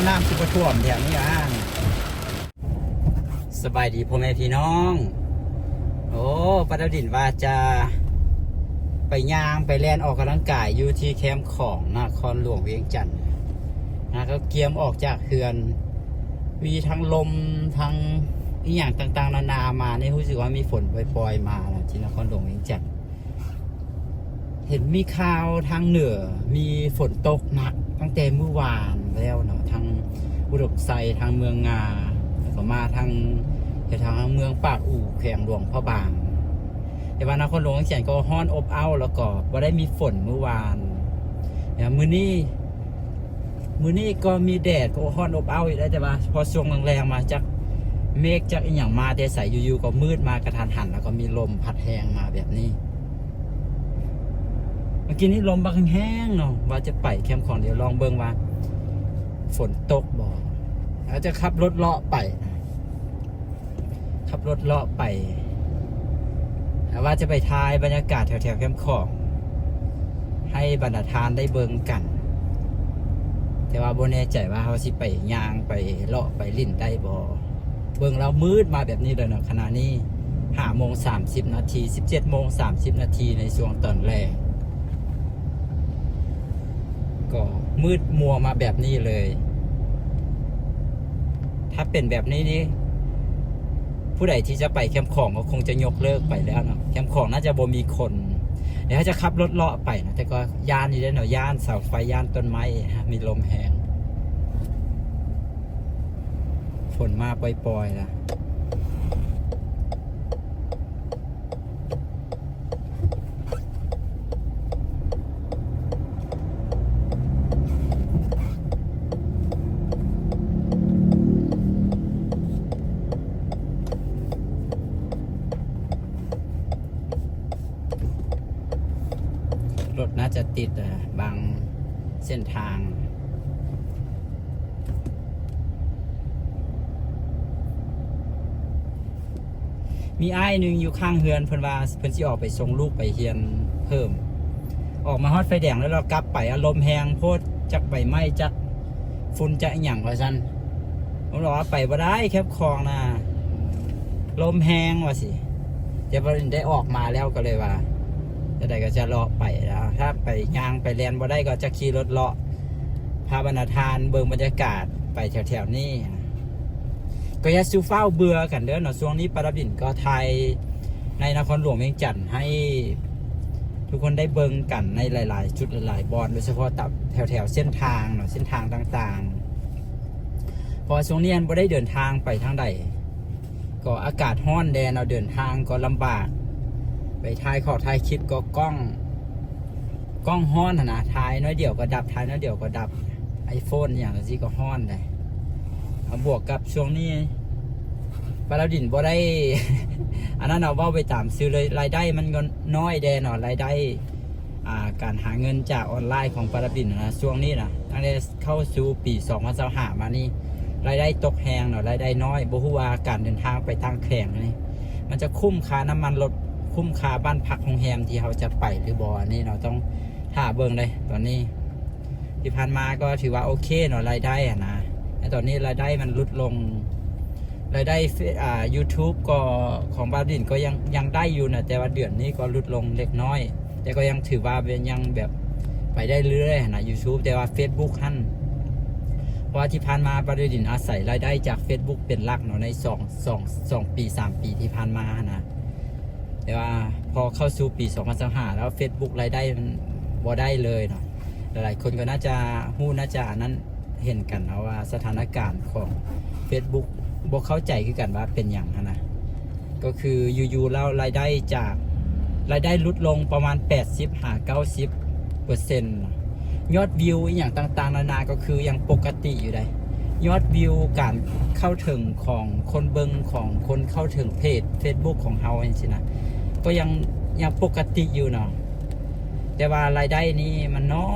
น้ำสิบท่วมแถวนี้สบายดีพ่อแม่พี่น้องโอ้ปาดาวดินว่าจะไปย่างไปแล่นออกกำลังกายอยู่ที่แคมป์ของนครหลวงเวียงจันทร์นะก็เกียมออกจากเขื่อนมีทั้งลมทั้งอีกอย่างต่างๆนานามาในรู้สึกว่ามีฝนปล่อยๆมาที่นครหลวงเวียงจันทร์เห็นมีข่าวทางเหนือมีฝนตกหนักตั้งแต่เมื่อวานแล้วเนาะทางอุดมไซทางเมืองงาแล้วก็มาทางเมืองปากอู่แขวงหลวงพระบางแต่ว่านครหลวงเวียงจันทร์ก็ฮ้อนอบอ้าวแล้วก็บ่ได้มีฝนเมื่อวานมื้อนี้ก็มีแดดก็ฮ้อนอบอ้าวอีกแล้วแต่ว่าพอช่วงแรงๆมาจากเมฆจากอีหยังมาแต่ใสอยู่ๆก็มืดมากระทันหันแล้วก็มีลมพัดแรงมาแบบนี้เมื่อกี้นี้ลมบักแห้งเนาะว่าจะไปแคมป์ของเดี๋ยวลองเบิ่งว่าฝนตกบ่แล้วจะขับรถเลาะไปว่าจะไปทายบรรยากาศแถวๆแคมป์ของให้บรรดาทานได้เบิ่งกันแต่ว่าบ่แน่ใจว่าเขาสิไปย่างไปเลาะไปลิ่นได้บ่เบิ่งแล้วมืดมาแบบนี้เลยเนาะขณะนี้5:30 นาที 17:30 นาทีในช่วงตอนแรกก็มืดมัวมาแบบนี้เลยถ้าเป็นแบบนี้นี่ผู้ใดที่จะไปแคมป์ของก็คงจะยกเลิกไปแล้วเนาะแคมป์ของน่าจะบ่มีคนเดี๋ยวจะขับรถเลาะไปนะแต่ก็ย่านอยู่ได้เนาะย่านเสาไฟย่านต้นไม้มีลมแห้งฝนมาปล่อยๆนะรถน่าจะติดบางเส้นทางมีอ้ายหนึ่งอยู่ข้างเฮือนเพิ่นว่าเพิ่นสิออกไปส่งลูกไปเฮียนเพิ่มออกมาฮอดไฟแดงแล้วเรากลับไปอารมณ์แหงโพดจักใบไม้จักฝุ่นจักอีหยังว่าซั่นผมบอกว่าไปบ่ได้แคบคลองนะลมแหงว่าสิจะบ่ได้ออกมาแล้วก็เลยว่าจะได้ก็จะเลาะไปแล้วถ้าไปย่างไปแลนบ่ได้ก็จะขี่รถเลาะพาบรรดาทานเบิ่งบรรยากาศไปแถวๆนี้ก็อย่าซูเฝ้าเบื่อกันเด้อเนาะช่วงนี้ปาราบินก็ไทยในนครหลวงเวียงจันทร์ให้ทุกคนได้เบิ่งกันในหลายๆจุดหลายๆบอนโดยเฉพาะตับแถวๆเส้นทางเนาะเส้นทางต่างๆพอช่วงนี้บ่ได้เดินทางไปทางใดก็อากาศร้อนแดดเนาะเดินทางก็ลำบากไปถ่ายคลิปก็กล้องฮ้อนนะถ่ายน้อยเดียวก็ดับถ่ายน้อยเดียวก็ดับ iPhone อย่างนี้ก็ฮ้อนได้บวกกับช่วงนี้ปาราดินบ่ได้ อันนั้นเอาเว้าไปตามซื้อเลยรายได้มันก็น้อยแดนรายได้การหาเงินจากออนไลน์ของปาราดินนะช่วงนี้นะตั้งแต่เข้าสู่ปี2025มานี่รายได้ตกแหงรายได้น้อยบ่ฮู้ว่าการเดินทางไปทางแข่งนี่มันจะคุ้มค่าน้ำมันรถคุ้มค่าบ้านพักโรงแรมที่เขาจะไปหรือบ่นี่เราต้องท่าเบิ่งเลยตอนนี้ที่ผ่านมาก็ถือว่าโอเคเนาะรายได้นะแต่ตอนนี้รายได้มันลดลงรายได้YouTube ก็ของบาดินก็ยังได้อยู่นะแต่ว่าเดือนนี้ก็ลดลงเล็กน้อยแต่ก็ยังถือว่าเป็นยังแบบไปได้เรื่อยๆนะ YouTube แต่ว่า Facebook ท่านเพราะว่าที่ผ่านมาบาดินอาศัยรายได้จาก Facebook เป็นหลักเนาะใน2 ปี 3 ปีที่ผ่านมานะแต่ว่าพอเข้าสู่ปี2025แล้ว Facebook รายได้มันบ่ได้เลยเนาะหลายๆคนก็น่าจะฮู้น่าจะนั้นเห็นกันนะว่าสถานการณ์ของ Facebook บ่เข้าใจคือกันว่าเป็นอย่างนะก็คืออยู่ๆแล้วรายได้ลดลงประมาณ 80-90% ยอดวิวอย่างต่างๆนานาก็คือยังปกติอยู่ได้ยอดวิวการเข้าถึงของคนเบิงของคนเข้าถึงเพจ Facebook ของเฮาอย่างนี้นะก็ยังปกติอยู่เนาะแต่ว่ารายได้นี้มันน้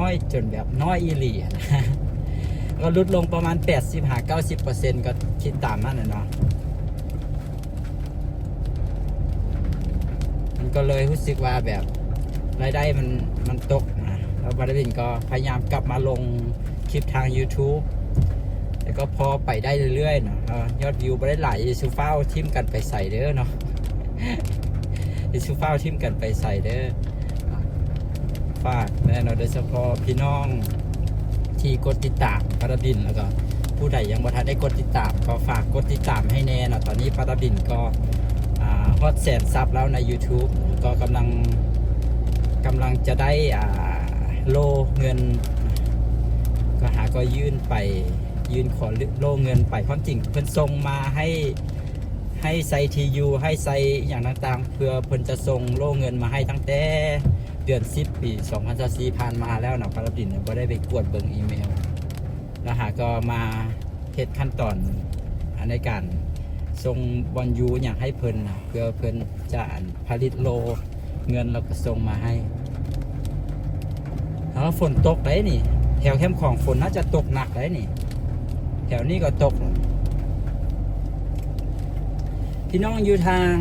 อยจนแบบน้อยอีหลีนะก็ลดลงประมาณ 80-90% ก็คิดตามนั้นเนาะมันก็เลยรู้สึกว่าแบบรายได้มันตกนะแล้วบาราบินก็พยายามกลับมาลง คลิปทาง YouTube แต่ก็พอไปได้เรื่อยๆเนาะยอดวิวไปได้หลายซูฟ้าทิมกันไปใส่เด้อเนาะซูฟ้าทิมกันไปใส่เด้อฝากแน่นอนโดยเฉพาะพี่น้องที่กดติดตามปาราบินแล้วก็ผู้ใดยังบ่ทันได้กดติดตามก็ฝากกดติดตามให้แน่เนาะตอนนี้ปาราบินก็ฮอต100,000 ซับแล้วใน YouTube ก็กำลังจะได้โลเงินก็ยื่นขอโลเงินไปความจริงเพิ่นส่งมาให้ใส่ทียูให้ใส่อย่างต่างๆเพื่อเพิ่นจะส่งโลเงินมาให้ตั้งแต่เดือน10 ปี2024ผ่านมาแล้วเนาะปาราบินก็ได้ไปกวดเบิ่งอีเมลแล้วก็มาเฮ็ดขั้นตอนในการส่งบอลยูอย่างให้เพิ่นนะเพื่อเพิ่นจะผลิตโลเงินแล้วก็ส่งมาให้แล้วฝนตกได้นี่แถวแคมป์ของฝนน่าจะตกหนักได้นี่แถวนี้ก็ตกพี่น้องอยู่ทาง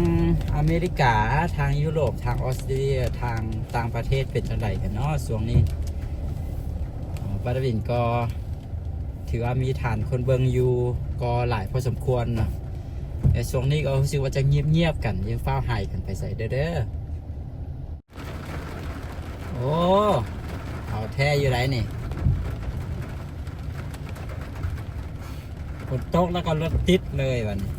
อเมริกาทางยุโรปทางออสเตรเลียทางต่างประเทศเป็นจังไดกันเนาะช่วงนี้ปาราบินก็ถือว่ามีฐานคนเบิงอยู่ก็หลายพอสมควรเนาะแต่ช่วงนี้ก็รู้สึกว่าจะเงียบๆกันยังเฝ้าหายกันไปใส่เด้อโอ้เอาแท้อยู่ไรนี่ฝนตกแล้วก็รถติดเลยวันนี้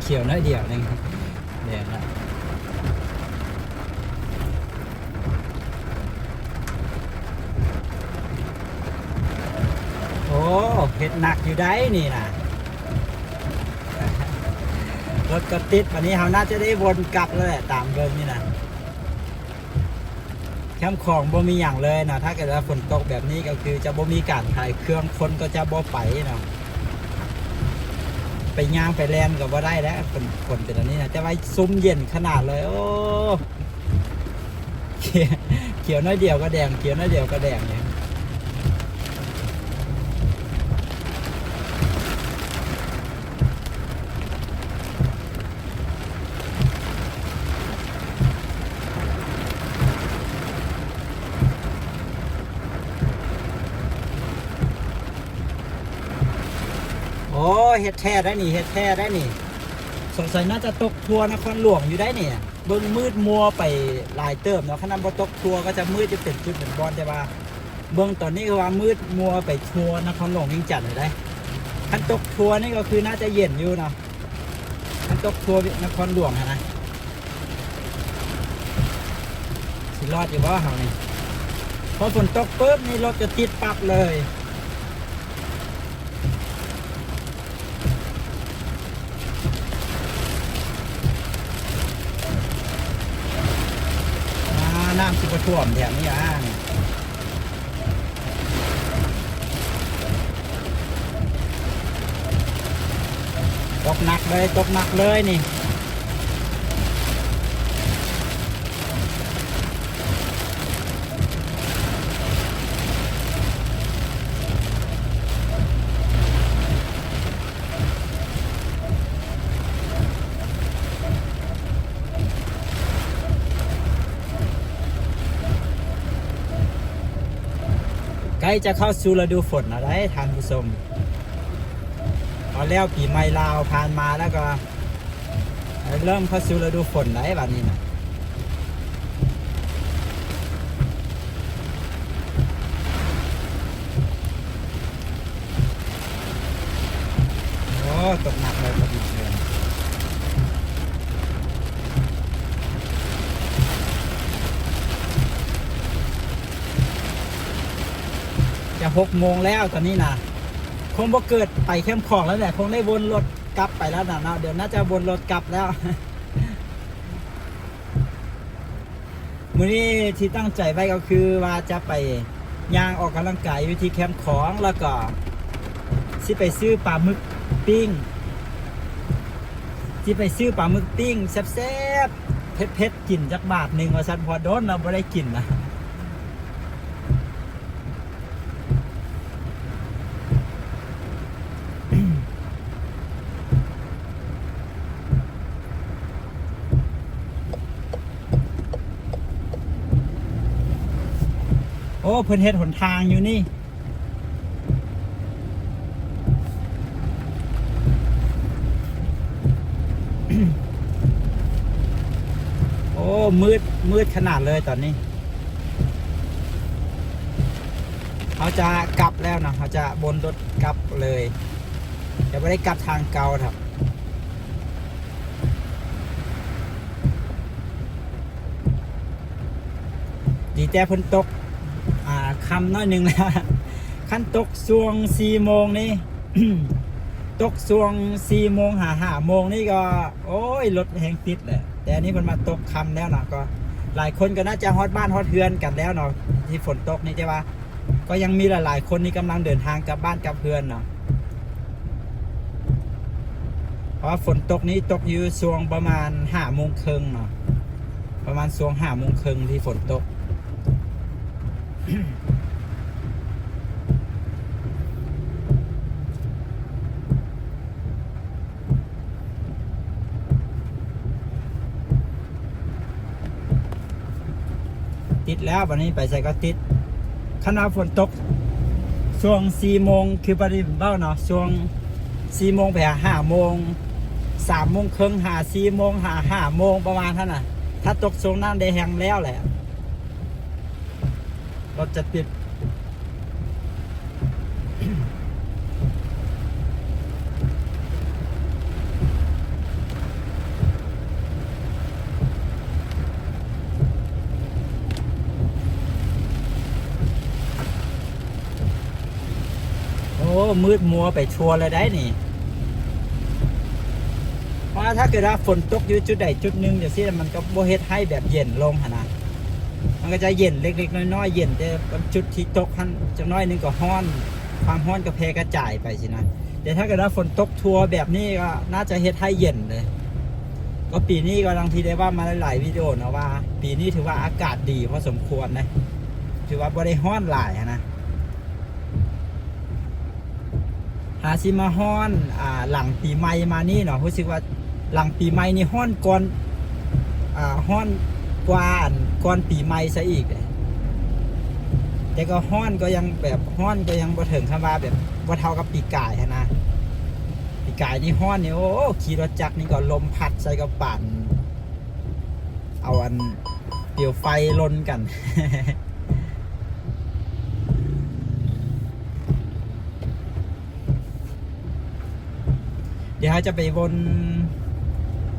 เขียวน้อยเดียวนึงแดงละโอ้เห็ดหนักอยู่ได้นี่นะรถก็ติดวันนี้เราน่าจะได้วนกลับแล้วแหละตามเดิมนี่นะแคมป์ของบ่มีอย่างเลยนะถ้าเกิดว่าฝนตกแบบนี้ก็คือจะบ่มีการถ่ายเครื่องคนก็จะบ่ไปเนาะไปย่างไปแลนก็บ่ได้แล้วฝนเป็นแบบนี้นะแต่ว่าซุ้มเย็นขนาดเลยโอ้เขียวน้อยเดียวก็แดงเขียวน้อยเดียวก็แดงเนี่ยโอ้เฮ็ดแท้ได้นี่เฮ็ดแท้ได้นี่สงสัยน่าจะตกทัวร์นครหลวงอยู่ได้เนี่ยเบิ่งมืดมัวไปหลายเติมเนาะขนาดบ่ตกทัวร์ก็จะมืดจะเป็นจุดเหมือนบอลแต่ว่าเบิ่งตอนนี้ก็ว่ามืดมัวไปทัวร์นครหลวงยิ่งจัดเลยได้คันตกทัวร์นี่ก็คือน่าจะเย็นอยู่เนาะคันตกทัวร์นครหลวงนะสิรอดอยู่บ่เฮานี่พอฝนตกปุ๊บนี่รถจะติดปั๊บเลยน้ำสิบท่วมแถวนี้ตกหนักเลยนี่ใกล้จะเข้าสู่ฤดูฝนอะไรท่านผู้ชมพอแล้วปีใหม่ลาวผ่านมาแล้วก็เริ่มเข้าสู่ฤดูฝนได้แบบนี้นะโอ้ตกหนักเลยพอดีเลยจะ6 โมงแล้วตอนนี้นะคงบ่เกิดไปเข้มของแล้วแหละคงได้วนรถกลับไปแล้วนะเดี๋ยวน่าจะวนรถกลับแล้วมื้อนี้ที่ตั้งใจไว้ก็คือว่าจะไปย่างออกกำลังกายอยู่ที่แคมป์ของแล้วก็สิไปซื้อปลาหมึกปิ้งแซ่บๆเผ็ดๆกินจักบาทหนึ่งว่าซั่นพอโดนเราบ่ได้กินนะ อ้เพิ่นเฮ็ดหนทางอยู่นี่ โอ้มืดขนาดเลยตอนนี้เขาจะกลับแล้วนะเขาจะบนรถกลับเลยจะไม่ได้กลับทางเก่าครับดีแต่เพิ่นตกคำน้อยหนึ่งแล้วขั้นตกช่วง4 โมงนี่ ตกช่วง4 โมง5 โมงนี่ก็โอ้ยรถแหงติดเลยแต่อันนี้มันมาตกคำแล้วนะก็หลายคนก็น่าจะฮอดบ้านฮอดเฮือนกันแล้วเนาะที่ฝนตกนี่ใช่ปะก็ยังมีหลายๆคนที่กำลังเดินทางกลับบ้านกลับเฮือนเนาะเพราะฝนตกนี้ตกอยู่ช่วงประมาณ5 โมงครึ่งเนาะประมาณช่วง5 โมงครึ่งที่ฝนตก ติดแล้ววันนี้ไปใส่ก็ติดขณะฝนตกช่วง4 โมงคือปริเบ้าเนาะช่วง4 โมงไป5 โมง3 โมงครึ่ง4 โมง5 โมงประมาณท่านน่ะถ้าตกช่วงนั้นได้แห้งแล้วแหละรถจะติด โอ้มืดมัวไปชัวร์เลยได้นี่เพราะถ้าเกิดว่าฝนตกอยู่จุดใดจุดหนึ่งเดี๋ยวสิมันก็โบเฮ็ดให้แบบเย็นลงขนาดมันก็จะเย็นเล็กๆน้อยๆเย็นแต่จุดที่ตกขั้นจังน้อยนึงก็ฮ้อนความฮ้อนก็แพร่กระจายไปสินะแต่ถ้าเกิดว่าฝนตกทัวร์แบบนี้ก็น่าจะเฮ็ดให้เย็นเลยก็ปีนี้ก็บางทีได้ว่ามาหลายวิดีโอนะว่าปีนี้ถือว่าอากาศดีพอสมควรนะถือว่าบ่ได้ฮ้อนหลายนะหาซิมาฮ้อนหลังปีใหม่มานี่เนาะรู้สึกว่าหลังปีใหม่นี่ฮ้อนก่อนฮ้อนกว่าก่อนปีใหม่ซะอีกแต่ก็ฮ้อนก็ยังแบบฮ้อนก็ยังบ่ถึงคำว่าแบบบ่เท่ากับปีกายนะปีกายนี่ฮ้อนนี่โอ้ขี่รถจักรนี่ก็ลมพัดใส่กับปั่นเอาอันเปลวไฟลนกัน เดี๋ยวจะไปวน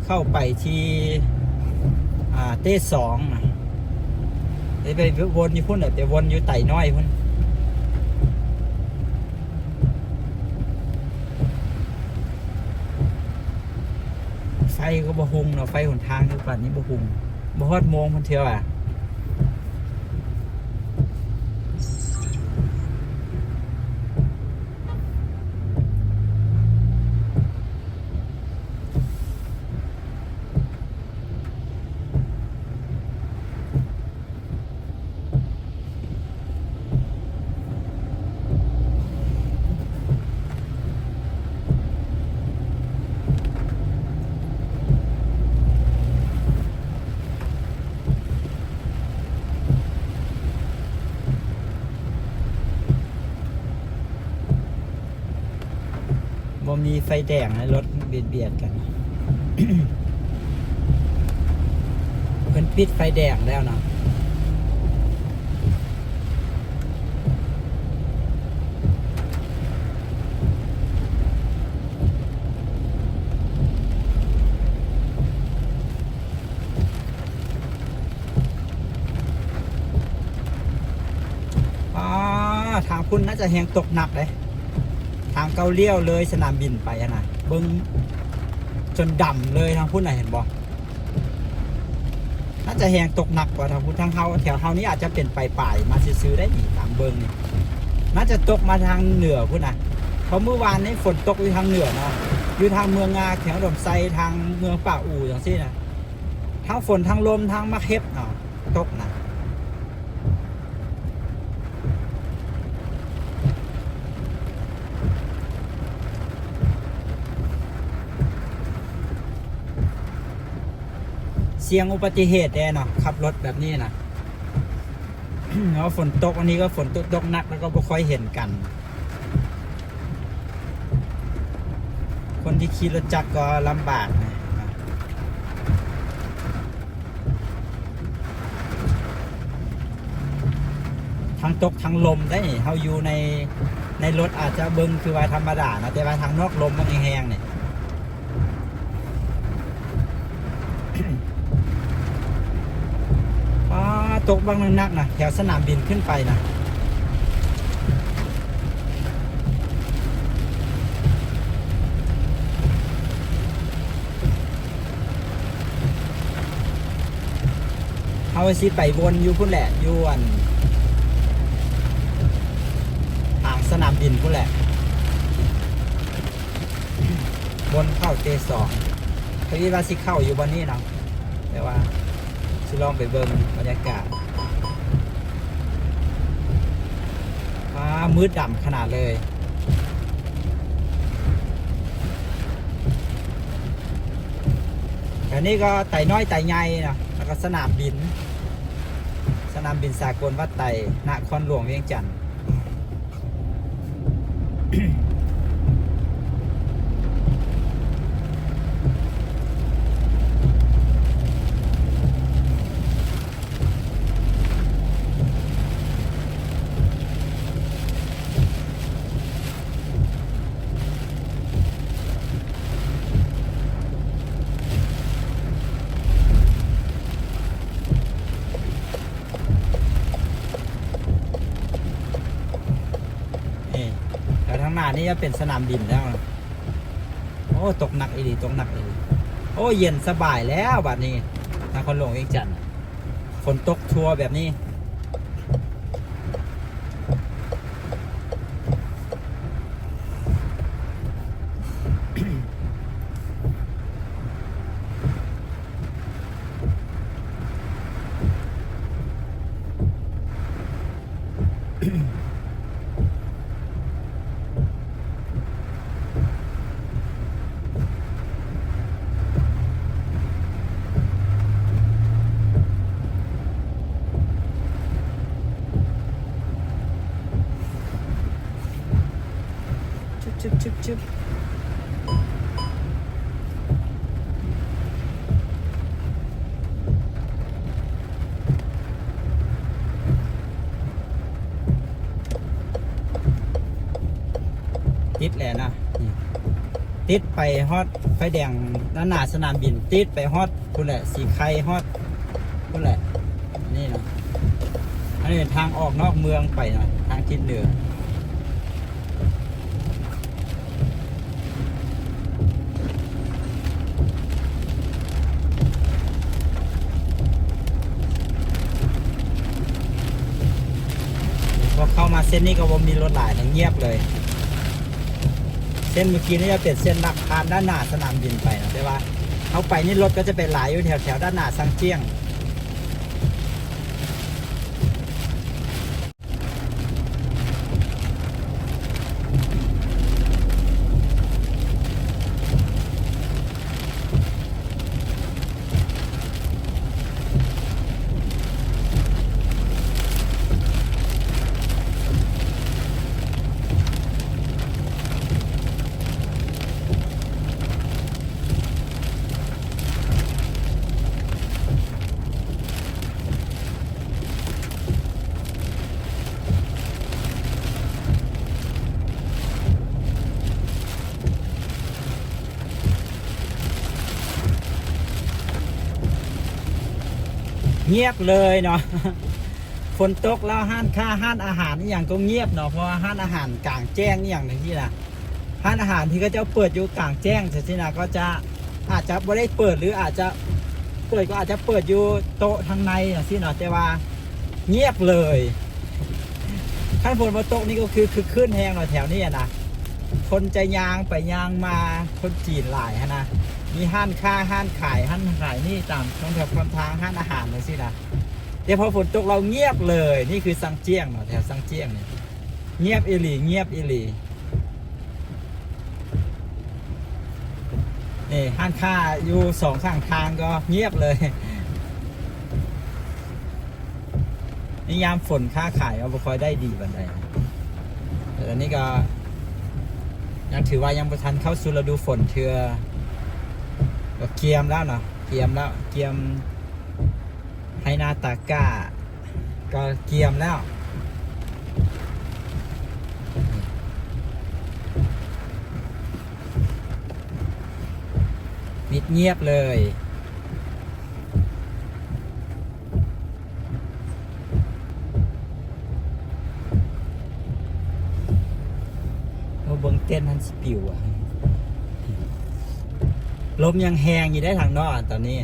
เข้าไปที่เต้สองนะเดี๋ยวไปวนอยู่พุ่นเดี๋ยววนอยู่ไต่น้อยพุ่นไฟก็บ่หุงเนาะไฟหนทางทุกป่านนี้บ่หุงบ่ฮอดโมงพันเทียวบ่มีไฟแดงให้รถเบียดกัน เพิ่นปิดไฟแดงแล้วเนาะทางพุ่นน่าจะแหงตกหนักเลยทางเกาเลี้ยวเลยสนามบินไปนะเบิ้งจนดำเลยทางพุ่นไหนเห็นบ่น่าจะแหงตกหนักกว่าทางพุ่นทางเขาแถวเฮานี้อาจจะเป็นปลายมาซื้อได้อีกตามเบิ้งนี่น่าจะตกมาทางเหนือพุ่นนะเพราะเมื่อวานนี้ฝนตกอยู่ทางเหนือเนาะอยู่ทางเมืองงาแถวดมไซทางเมืองป่าอู่อย่างซี่นะทั้งฝนทั้งลมทั้งมะเข็บเนาะตกนะเสี่ยงอุบัติเหตุแน่เนาะขับรถแบบนี้นะ เพราะฝนตกวันนี้ก็ฝนตกหนักแล้วก็ไม่ค่อยเห็นกัน คนที่ขี่รถจักรก็ลำบากนะทั้งตกทั้งลมได้เขาอยู่ในรถอาจจะเบิ้งคือว่าธรรมดานะแต่ว่าทางนอกลมมันแห้งๆเนี่ยตกบางนักนะแถวสนามบินขึ้นไปนะเอาสิไปวนอยู่พุ่นแหละอยู่ทางสนามบินพุ่นแหละวนเข้าT2พอดีว่าสิเข้าอยู่บนนี้เนาะแต่ว่าสิลองไปเบิ่งบรรยากาศมืดดำขนาดเลยแต่นี่ก็ไต่น้อยไต่ใหญ่นะแล้วก็สนามบินสากลวัดไต่นครหลวงเวียงจันทร์แล้วทางหน้านี่จะเป็นสนามบินแล้วโอ้ตกหนักอีหลีโอ้เย็นสบายแล้วบัดนี้นครหลวงเวียงจันทร์ฝนตกทัวร์แบบนี้ชึบติดแหละนะติดไปฮอดไฟแดงด้านหน้าสนามบินติดไปฮอดคุณแหละสีไข่ฮอดคุณแหละนี่นะอันนี้เป็นทางออกนอกเมืองไปนะทางทิศเหนือพอเข้ามาเส้นนี้ก็มีรถหลายเงียบเลยเส้นเมื่อกี้นี่จะเป็นเส้นลักผ่านด้านหน้าสนามบินไปนะแต่ว่าเขาไปนี่รถก็จะเป็นหลายอยู่แถวด้านหน้าซังเจี้ยงเงียบเลยเนาะฝนตกแล้วห้านอาหารนี่อย่างก็เงียบเนาะเพราะว่าห้านอาหารกลางแจ้งนี่อย่างหนึ่งที่นะห้านอาหารที่ก็จะเปิดอยู่กลางแจ้งใช่ไหมนะก็จะอาจจะไม่ได้เปิดหรืออาจจะเปิดก็อาจจะเปิดอยู่โต๊ะทางในนะสิเนาะแต่ว่าเงียบเลยขั้นฝนมาตกนี่ก็คือขึ้นแห้งหน่อยแถวนี้นะคนจะยางไปยางมาคนจีนหลายนะมีห้านค้าห้านขายนี่ตามตรงแถวความทางห้านอาหารเลยสินะเดี๋ยวพอฝนตกเราเงียบเลยนี่คือซังเจี้ยงเนาะแถวซังเจี้ยงเนี่ยเงียบอีหลีนี่ห้านค้าอยู่สองข้างทางก็เงียบเลย นิยามฝนค้าขายเอาบ่ค่อยได้ดีบันไดแต่ตอนนี้ก็ยังถือว่ายังบ่ทันเข้าสู่ฤดูฝนเทื่อก็เกียมแล้วเนาะเกียมแล้วเกียมให้นาตาก้าก็เกียมแล้วมิดเงียบเลยเบิ่งเต้นทันสปิวอ่ะลมยังแหงอยู่ได้ทางนอกตอนนี้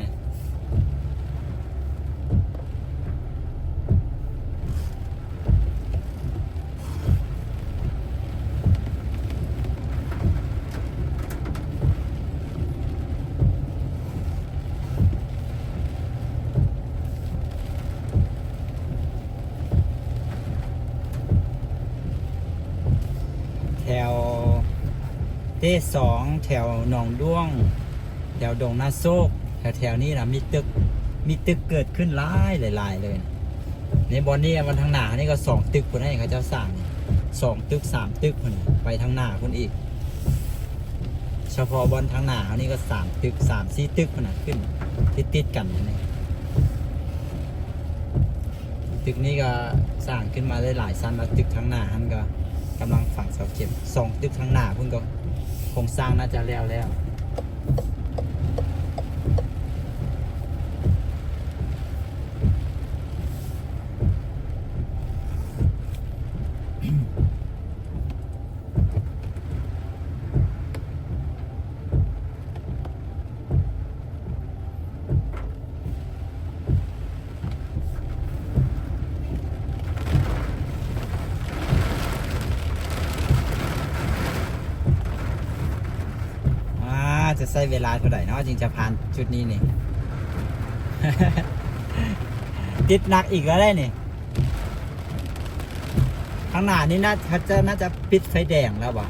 แถวเต้สองแถวหนองด้วงแถวดงนาโซกแถวนี้นะมีตึกเกิดขึ้นหลายเลยในบอนนี้วันทางหน้านี่ก็2 ตึกคนให้เขาเจ้าสร้าง2 ตึก 3 ตึกคนไปทางหน้าคนอีกเฉพาะบอนทางหน้านี่ก็3 ตึก 3-4 ตึกคนขึ้นติดกันนี่ตึกนี้ก็สร้างขึ้นมาได้หลายชั้นแล้วตึกทางหน้าท่านก็กำลังฝังเสาเข็ม2 ตึกทางหน้าเพิ่งก็โครงสร้างน่าจะแล้ว จะใช้เวลาเท่าไหร่เนาะจึงจะผ่านจุดนี้นี่ ติดหนักอีกแล้วได้นี่ข้างหน้านี่น่าจะปิดไฟแดงแล้ววะ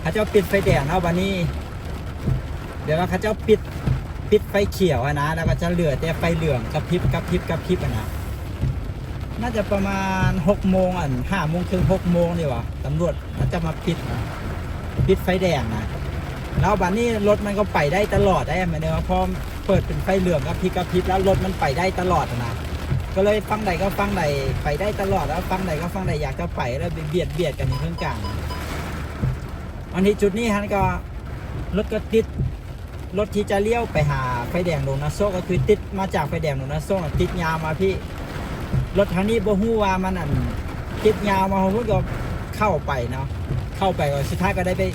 เขาจะปิดไฟแดงแล้ววันนี้เดี๋ยวเขาจะปิดไฟเขียวนะแล้วก็จะเหลือแต่ไฟเหลืองกระพริบนะน่าจะประมาณ6 โมง5 โมงครึ่ง6 โมงนี่วะตำรวจเขาจะมาปิดไฟแดงนะแล้วบัดนี้รถมันก็ไปได้ตลอดได้ไหมเนี่ยพอเปิดเป็นไฟเหลืองกับพริบแล้วรถมันไปได้ตลอดนะก็เลยฟังใดก็ฟังใดไปได้ตลอดแล้วฟังใดก็ฟังใดอยากจะไปแล้วเบียดกันในเครื่องกลางวันที่จุดนี้ฮันก็รถก็ติดรถที่จะเลี้ยวไปหาไฟแดงโดนาโซก็คือติดมาจากไฟแดงโดนาโซติดยาวมาพี่รถทางนี้บ่ฮู้ว่ามันติดยาวมาเขาก็เข้าไปเนาะเข้าไปก็สุดท้ายก็ได้ไป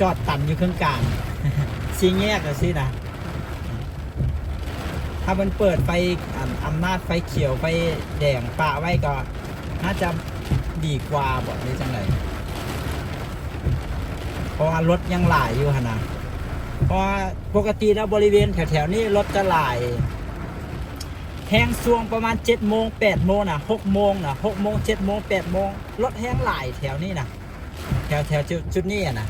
จอดตันอยู่เครื่องกลางซีแยกเลยสินะถ้ามันเปิดไฟอำนาจไฟเขียวไฟแดงปะไว้ก็น่าจะดีกว่าบอกนี้จังเลยเพราะว่ารถยังหลายอยู่นะเพราะปกติแล้วบริเวณแถวๆนี้รถจะหลายแห้งช่วงประมาณ7 โมง 8 โมงนะ6 โมงนะ6 โมง 7 โมง 8 โมงรถแห้งหลายแถวนี้นะแถวจุดนี้นะ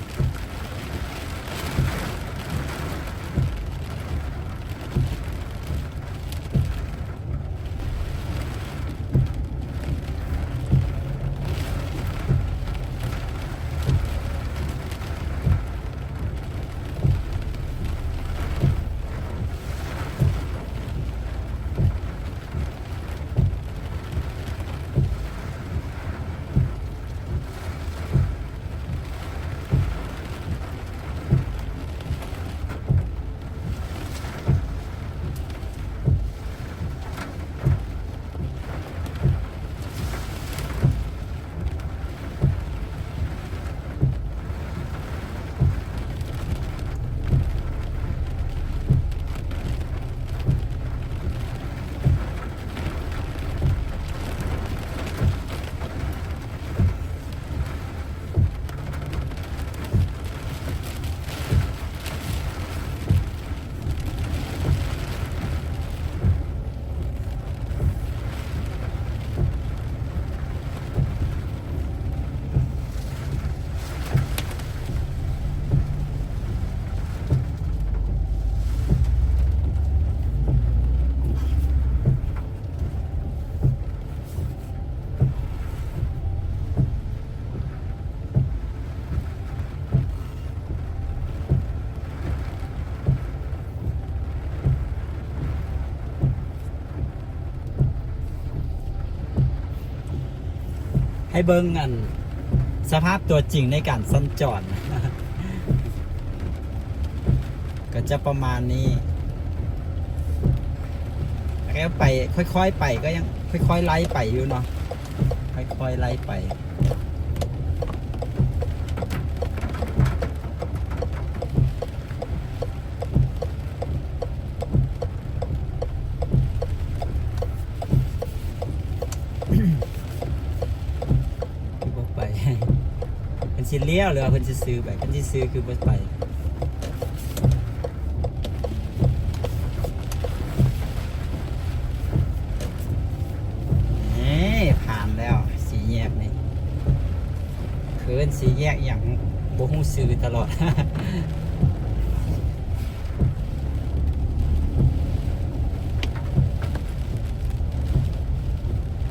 ให้เบิ้งอันสภาพตัวจริงในการสัญจร ก็จะประมาณนี้แล้วไปค่อยๆไปก็ยังค่อยๆไล่ไปอยู่เนาะค่อยๆไล่ไปคือบ่ไป เป็นสิเลี้ยวหรือว่าเป็นสิซื้อไปเป็นสิซื้อคือบ่ไปผ่านแล้วสีแยกนี่เคินสีแยกอย่างโบฮูซื้อตลอด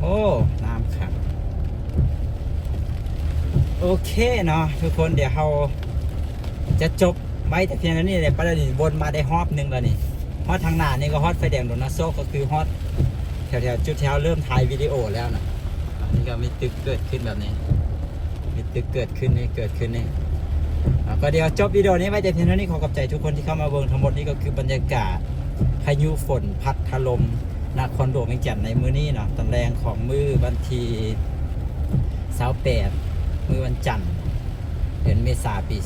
โอ้น้ำขังโอเคเนาะทุกคนเดี๋ยวเราจะจบไว้แต่เพียงเท่านี้เลยประเด็นวนมาได้ฮอตหนึ่งแล้วนี่ฮอตทางหน้านี่ก็ฮอตไฟแดงโดนัโซก็คือฮอตแถวๆจุดแถวเริ่มถ่ายวิดีโอแล้วนะอันนี้ก็มีตึกเกิดขึ้นแบบนี้มีตึกเกิดขึ้นนี่ก็เดี๋ยวจบวิดีโอนี้ไว้แต่เพียงเท่านี้ขอขอบใจทุกคนที่เข้ามาเบิ่งทั้งหมดนี้ก็คือบรรยากาศพายุฝนพัดถล่มนครหลวงเวียงจันทน์ในมื้อนี้เนาะตอนแรงของมื้อวันที่28มื้อวันจันทร์เดือนเมษายนปี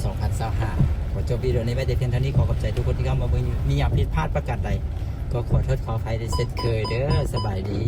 2025ขอจบวิดีโอนี้ไว้แต่เพียงเท่านี้ขอขอบใจทุกคนที่เข้ามาเบิ่งมีอย่างผิดพลาดประการใดก็ขอโทษขออภัยได้เช่นเคยเด้อสบายดี